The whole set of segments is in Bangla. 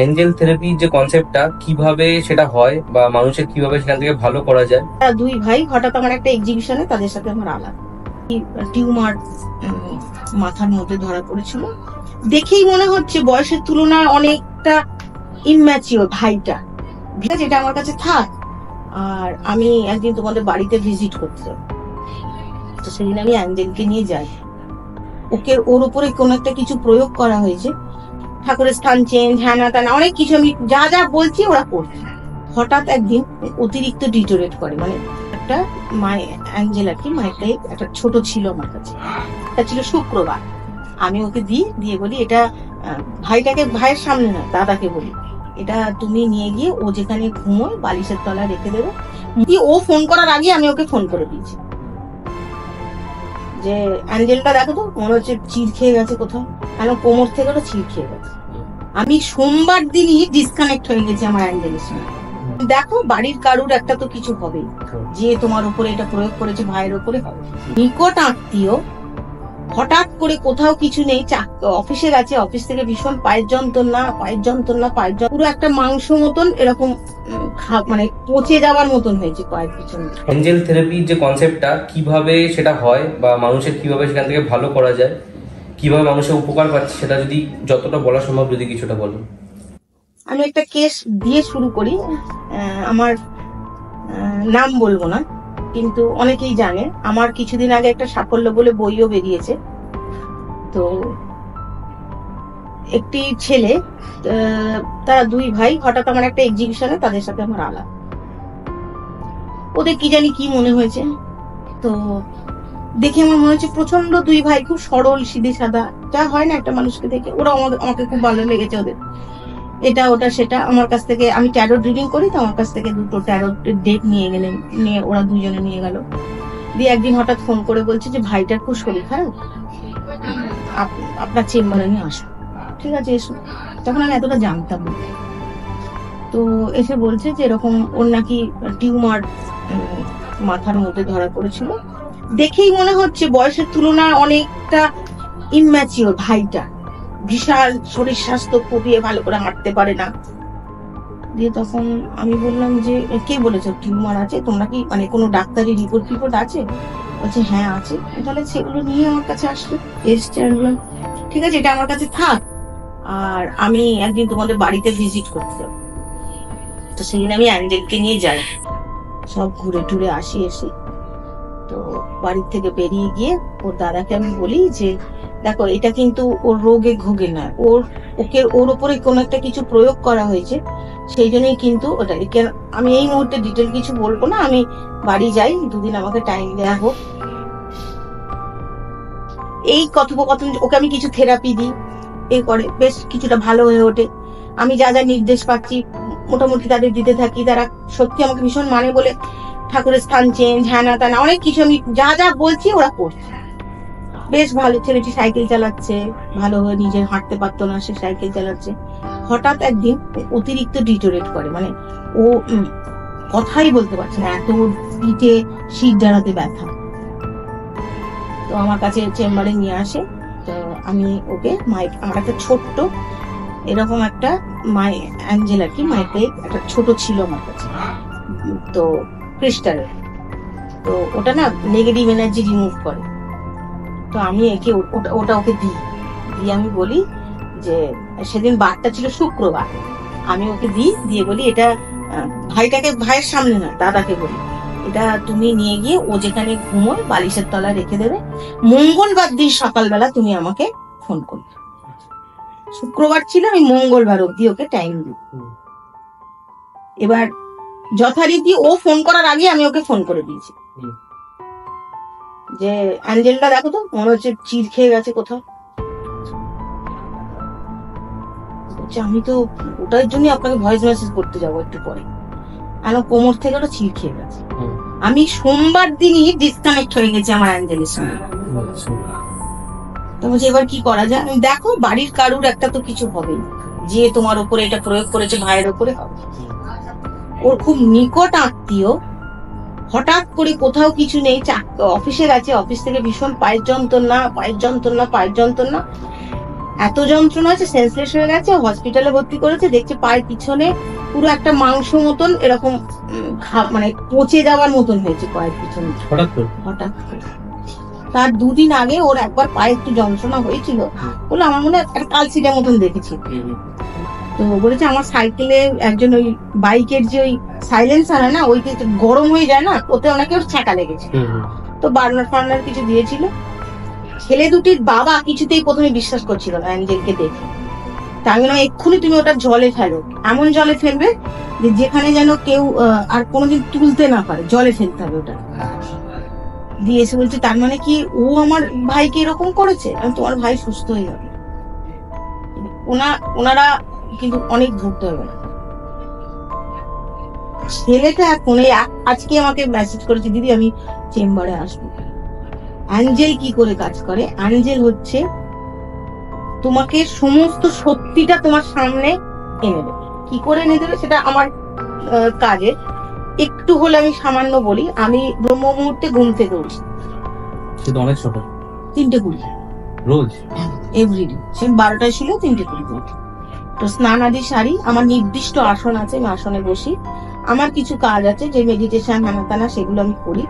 এঞ্জেল থেরাপি যে কনসেপ্টটা কিভাবে সেটা হয় বা মানুষের কিভাবে সেখান থেকে ভালো করা যায়। দুই ভাই হঠাৎ আমার একটা এক্সিবিশনে তাদের সাথে আমার আলাপ, টিউমার মাথার মধ্যে ধরা পড়েছিল। দেখেই মনে হচ্ছে বয়সের তুলনায় অনেকটা ইম্যাচিওর ভাইটা, যেটা আমার কাছে থাক। আর আমি একদিন তোমাদের বাড়িতে ভিজিট করতে যাব, তো সেদিন আমি অ্যাঞ্জেলকে নিয়ে যাই। ওর উপরে কোন একটা কিছু প্রয়োগ করা হয়েছে, ঠাকুরের স্থান চেঞ্জ, হ্যানা ত্যানা অনেক কিছু, আমি যা যা বলছি ওরা করছে। হঠাৎ একদিন অতিরিক্ত ডিটোরেট করে, মানে একটা অ্যাঞ্জেল আর কি, মায়েরটাই একটা ছোট ছিল আমার কাছে। এটা ছিল শুক্রবার। আমি ওকে দিয়ে বলি, এটা ভাইটাকে, ভাইয়ের সামনে না, দাদাকে বলি, এটা তুমি নিয়ে গিয়ে ও যেখানে ঘুমোয় বালিশের তলায় রেখে দেবে। ও ফোন করার আগে আমি ওকে ফোন করে দিয়েছি যে অ্যাঞ্জেলটা দেখো তো, মনে হচ্ছে চিড় খেয়ে গেছে কোথাও, কেন কোমর থেকে ওটা চিড় খেয়ে গেছে। আমি সোমবার দিনই ডিসকানেক্ট হয়ে গেছি আমার অ্যাঞ্জেলের সঙ্গে। দেখো বাড়ির কারুর একটা তো কিছু হবেই, যে তোমার উপরে এটা প্রয়োগ করেছে ভাইয়ের উপরে হবে। নিকট আত্মীয়, হঠাৎ করে কোথাও কিছু নেই, অফিসে গেছে, অফিস থেকে ভীষণ পায়ের যন্ত্রণা, পুরো একটা মাংস মতন এরকম মানে পচে যাওয়ার মতন হয়েছে পায়ের পিছনে। এঞ্জেল থেরাপি যে কনসেপ্টটা কিভাবে সেটা হয় বা মানুষের কিভাবে সেখান থেকে ভালো করা যায়, কিভাবে মানুষের উপকার পাচ্ছে, সেটা যদি যতটা বলা সম্ভব যদি কিছুটা বলুন। আমি একটা কেস দিয়ে শুরু করি। আমার নাম বলবো না, কিন্তু অনেকেই জানে। আমার কিছুদিন আগে একটা সাফল্য বলে বইও বেরিয়েছে। তো একটি ছেলে, তারা দুই ভাই, হঠাৎ আমার একটা এক্সিবিশনে তাদের সাথে আমার আলাপ। ওদের কি জানি কি মনে হয়েছে, তো দেখে আমার মনে হচ্ছে প্রচন্ড দুই ভাই, খুব সরল সিধে সাদা, যা হয় না একটা মানুষকে দেখে। ওরা আমাকে খুব ভালো লেগেছে ওদের, এটা ওটা সেটা। আমার কাছ থেকে, আমি ট্যারোট রিডিং করি, তো আমার কাছ থেকে দুটো ট্যারোট ডেক নিয়ে ওরা দুজনে নিয়ে গেল। দিয়ে একদিন হঠাৎ ফোন করে বলছে যে ভাইটার খুব শরীর খারাপ, আপনার চেম্বারে নিয়ে আসো। ঠিক আছে এসো। তখন আমি এতটা জানতাম না। তো এসে বলছে যে এরকম ওর নাকি টিউমার মাথার মধ্যে ধরা পড়েছিল। দেখেই মনে হচ্ছে বয়সের তুলনায় অনেকটা ইম্যাচিওর ভাইটা, বিশাল শরীর স্বাস্থ্য, খুবই ভালো করে হাঁটতে পারে না। দিয়ে তখন আমি বললাম যে কে বলেছে টিউমার আছে, তোমরা কি মানে কোনো ডাক্তারি রিপোর্ট আছে? বলছে হ্যাঁ আছে। তাহলে সেগুলো নিয়ে আমার কাছে আসলো, এসছে। ঠিক আছে, এটা আমার কাছে থাক। আর আমি একদিন তোমাদের বাড়িতে ভিজিট করতে যাবো, তো সেদিন আমি অ্যাঞ্জেলকে নিয়ে যাই। সব ঘুরে টুরে আসি। এসে তো বাড়ির থেকে বেরিয়ে গিয়ে ওর দাদাকে আমি বলি যে দেখো, এটা কিন্তু ওর রোগে ঘোগে না, ওর উপরে কোন একটা কিছু প্রয়োগ করা হয়েছে, সেই জন্যই কিন্তু ওটা। আমি এই মুহূর্তে ডিটেল কিছু বলবো না, আমি বাড়ি যাই, দুদিন আমাকে টাইম দেওয়া হোক। এই কথোপকথন, ওকে আমি কিছু থেরাপি দিই, এ করে বেশ কিছুটা ভালো হয়ে ওঠে। আমি যা যা নির্দেশ পাচ্ছি মোটামুটি তাদের দিতে থাকি। তারা সত্যি আমাকে ভীষণ মানে বলে, ঠাকুরের স্থান চেঞ্জ, হ্যানা ত্যানা অনেক কিছু, আমি যা যা বলছি ওরা করছে। বেশ ভালো। ছেলেটি সাইকেল চালাচ্ছে, ভালো হয়ে, নিজে হাঁটতে পারতো না, সে সাইকেল চালাচ্ছে। হঠাৎ একদিন অতিরিক্ত ডিটোরেট করে, মানে ও কথাই বলতে পারছে না, এত পিঠে শীত দাঁড়াতে ব্যথা। তো আমার কাছে চেম্বারে নিয়ে আসে। তো আমি ওকে আমার একটা ছোট্ট এরকম একটা অ্যাঞ্জেল আর কি, মাইকে একটা ছোট ছিল আমার কাছে, তো ক্রিস্টালের। তো ওটা না নেগেটিভ এনার্জি রিমুভ করে। তো আমি ওটা ওকে দিই। আমি বলি যে সেদিন বারটা ছিল শুক্রবার, আমি ওকে দিয়ে বলি, এটা ভাইয়ের সামনে না, দাদাকে বলি, এটা তুমি নিয়ে গিয়ে ও যেখানে ঘুমোয় বালিশের তলায় রেখে দেবে। মঙ্গলবার দিন সকালবেলা তুমি আমাকে ফোন করবে। শুক্রবার ছিল, আমি মঙ্গলবার অব্দি ওকে টাইম দিই। এবার যথারীতি ও ফোন করার আগে আমি ওকে ফোন করে দিয়েছি যে অ্যাঞ্জেলটা দেখো তো, মনে হচ্ছে চিড় খেয়ে গেছে কোথাও। আমি তো ওটার জন্য আপনাকে ভয়েস মেসেজ করতে যাবো একটু পরে, আমার কোমর থেকে ওটা চিড় খেয়ে গেছে। আমি সোমবার দিনই ডিসকানেক্ট হয়ে গেছি আমার অ্যাঞ্জেলের সঙ্গে। তো বলছি এবার কি করা যায়? দেখো বাড়ির কারুর একটা তো কিছু হবেই, যে তোমার উপরে এটা প্রয়োগ করেছে ভাইয়ের উপরে হবে। ওর খুব নিকট আত্মীয়, হঠাৎ করে কোথাও কিছু নেই, অফিসে গেছে, অফিস থেকে ভীষণ পায়ের যন্ত্রণা। এত যন্ত্রণা হয়েছে, সেন্সলেস হয়ে গেছে, হসপিটালে ভর্তি করেছে, দেখছে পায়ের পিছনে পুরো একটা মাংস মতন এরকম মানে পচে যাওয়ার মতন হয়েছে পায়ের পিছনে। হঠাৎ করে। তার 2 দিন আগে ওর একবার পায়ে একটু যন্ত্রণা হয়েছিল, বলে আমার মনে হয় একটা কালসিটের মতন দেখেছি। তো বলেছে আমার সাইকেলে একজন ওই বাইকের যে ওই সাইলেন্সার হয় না, ওইতে গরম হয়ে যায় না, ওতে অনেকে ওর ছ্যাঁকা লেগেছে, তো বার্নার ফার্নার কিছু দিয়েছিল। ছেলে দুটির বাবা কিছুতেই প্রথমে বিশ্বাস করছিল না অ্যাঞ্জেলকে দেখে। তা আমি বললাম এক্ষুনি তুমি ওটা জলে ফেলো, এমন জলে ফেলবে যে যেখানে যেন কেউ আর কোনোদিন তুলতে না পারে, জলে ফেলতে হবে ওটা। দিয়ে এসে বলছে তার মানে কি ও আমার ভাইকে এরকম করেছে? তোমার ভাই সুস্থ হয়ে যাবে, ওনারা কিন্তু অনেক ঘুরতে হবে না। ছেলেটা এখন আজকে আমাকে মেসেজ করেছে, দিদি আমি চেম্বারে আসবো। অ্যাঞ্জেল কি করে কাজ করে? অ্যাঞ্জেল হচ্ছে তোমাকে সমস্ত সত্যিটা তোমার সামনে এনে দেবে। কি করে এনে দেবে সেটা আমার কাজে একটু হলে আমি সামান্য বলি। আমি ব্রহ্ম মুহূর্তে ঘুম থেকে উঠি, সেটা অনেক সকাল 3:20 রোজ, এভরিডে। সে 12টায় ছিল, 3:20 উঠি। তো স্নান আদি সারি, আমার নির্দিষ্ট আসন আছে, আমি আসনে বসি। আমার কিছু কাজ আছে যে মেডিটেশন হ্যানাতানা, সেগুলো আমি করি।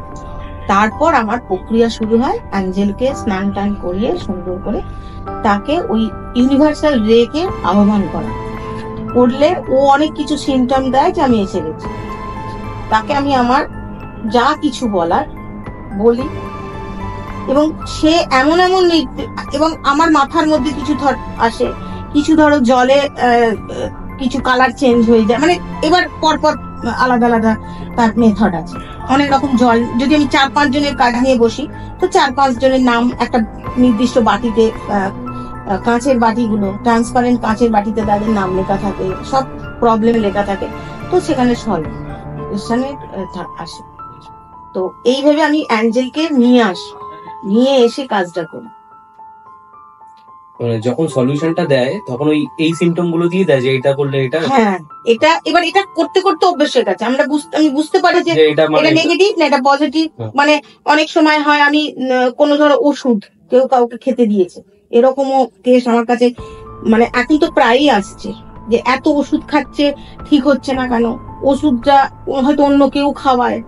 তারপর আমার প্রক্রিয়া শুরু হয় অ্যাঞ্জেলকে স্নান টান করিয়ে সুন্দর করে তাকে ওই ইউনিভার্সাল রেকে আহ্বান করা। করলে ও অনেক কিছু সিমটম দেয় যে আমি এসে গেছি। তাকে আমি আমার যা কিছু বলার বলি, এবং সে এমন এমন এবং আমার মাথার মধ্যে কিছু থট আসে, কিছু ধরো জলে কিছু কালার চেঞ্জ হয়ে যায়, মানে এবার পরপর আলাদা আলাদা তার মেথড আছে। অনেক রকম জল, যদি আমি 4-5 জনের কাজ নিয়ে বসি, তো 4-5 জনের নাম একটা নির্দিষ্ট বাটিতে, কাঁচের বাটিগুলো ট্রান্সপারেন্ট কাঁচের বাটিতে তাদের নাম লেখা থাকে, সব প্রবলেম লেখা থাকে, তো সেখানে সলভ আসে। তো এইভাবে আমি অ্যাঞ্জেলকে নিয়ে এসে কাজটা করি। যখন সলিউশনটা দেয় তখন ওই এই সিমটম গুলো দিয়ে দেয় যে এটা করলে এটা, হ্যাঁ এবার এটা করতে করতে অভ্যেস হয়ে গেছে। আমি বুঝতে পারি যে এটা নেগেটিভ না এটা পজিটিভ। মানে অনেক সময় হয় আমি কোনো ধরো ওষুধ কেউ কাউকে খেতে দিয়েছে, এরকমও কেস আমার কাছে মানে এখন তো প্রায়ই আসছে যে এত ওষুধ খাচ্ছে ঠিক হচ্ছে না কেন, ওষুধটা হয়তো অন্য কেউ খাওয়ায়।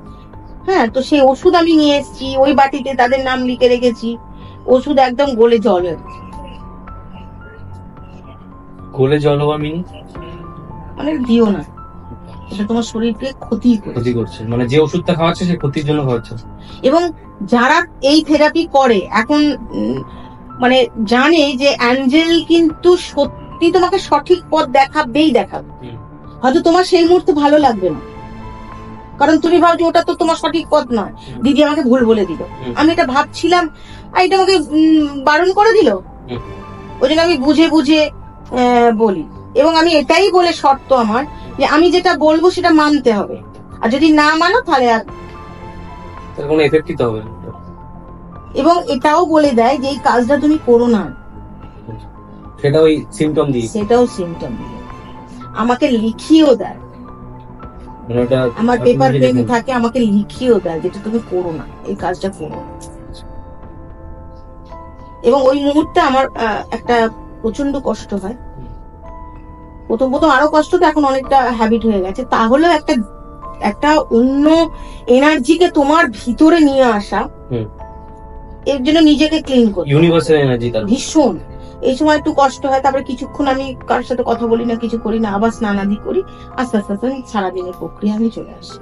হ্যাঁ, তো সেই ওষুধ আমি নিয়ে এসেছি, ওই বাটিতে তাদের নাম লিখে রেখেছি, ওষুধ একদম গলে জল হয়েছে। গলে জল হওয়া মিন মানে দিও না, এটা তোমার শরীরকে ক্ষতি করছে, মানে যে ওষুধটা খাওয়াচ্ছে সে ক্ষতির জন্য খাওয়াচ্ছে। এবং যারা এই থেরাপি করে এখন মানে জানে যে অ্যাঞ্জেল কিন্তু সত্যি তোমাকে সঠিক পথ দেখাবেই দেখাবে। হয়তো তোমার সেই মুহূর্তে ভালো লাগবে না, কারণ তুমি ভাবছো ওটা তো তোমার সঠিক পথ নয়, দিদি আমাকে ভুল বলে দিল, আমি এটা ভাবছিলাম আর এটা আমাকে বারণ করে দিল, ওই জন্য আমি বুঝে বুঝে বলি। এবং আমি এটাই বলে শর্ত আমার যে আমি যেটা বলবো সেটা মানতে হবে, আর যদি না মানো তাহলে আর কোনো এফেক্টই হবে না। এবং এটাও বলে দেয় যে এই কাজটা তুমি করো না, সেটা ওই সিমটম দিয়ে, সেটাও সিমটম দিয়ে আমাকে লিখিয়েও দেয়। আমার পেপার পেন থাকে, আমাকে লিখিয়েও দেয় যেটা তুমি করো না, এই কাজটা করো। এবং ওই মুহূর্তে আমার একটা প্রচন্ড কষ্ট হয়, প্রথম আরো কষ্ট, তো এখন অনেকটা হ্যাবিট হয়ে গেছে। তাহলেও একটা অন্য এনার্জিকে তোমার ভিতরে নিয়ে আসা, এর জন্য নিজেকে ক্লিন করি, ইউনিভার্সাল এনার্জি ভীষণ। এই সময় একটু কষ্ট হয়, তারপরে কিছুক্ষণ আমি কারোর সাথে কথা বলি না, কিছু করি না, আবার স্নান আদি করি, আস্তে আস্তে সারাদিনের প্রক্রিয়া আমি চলে আসি।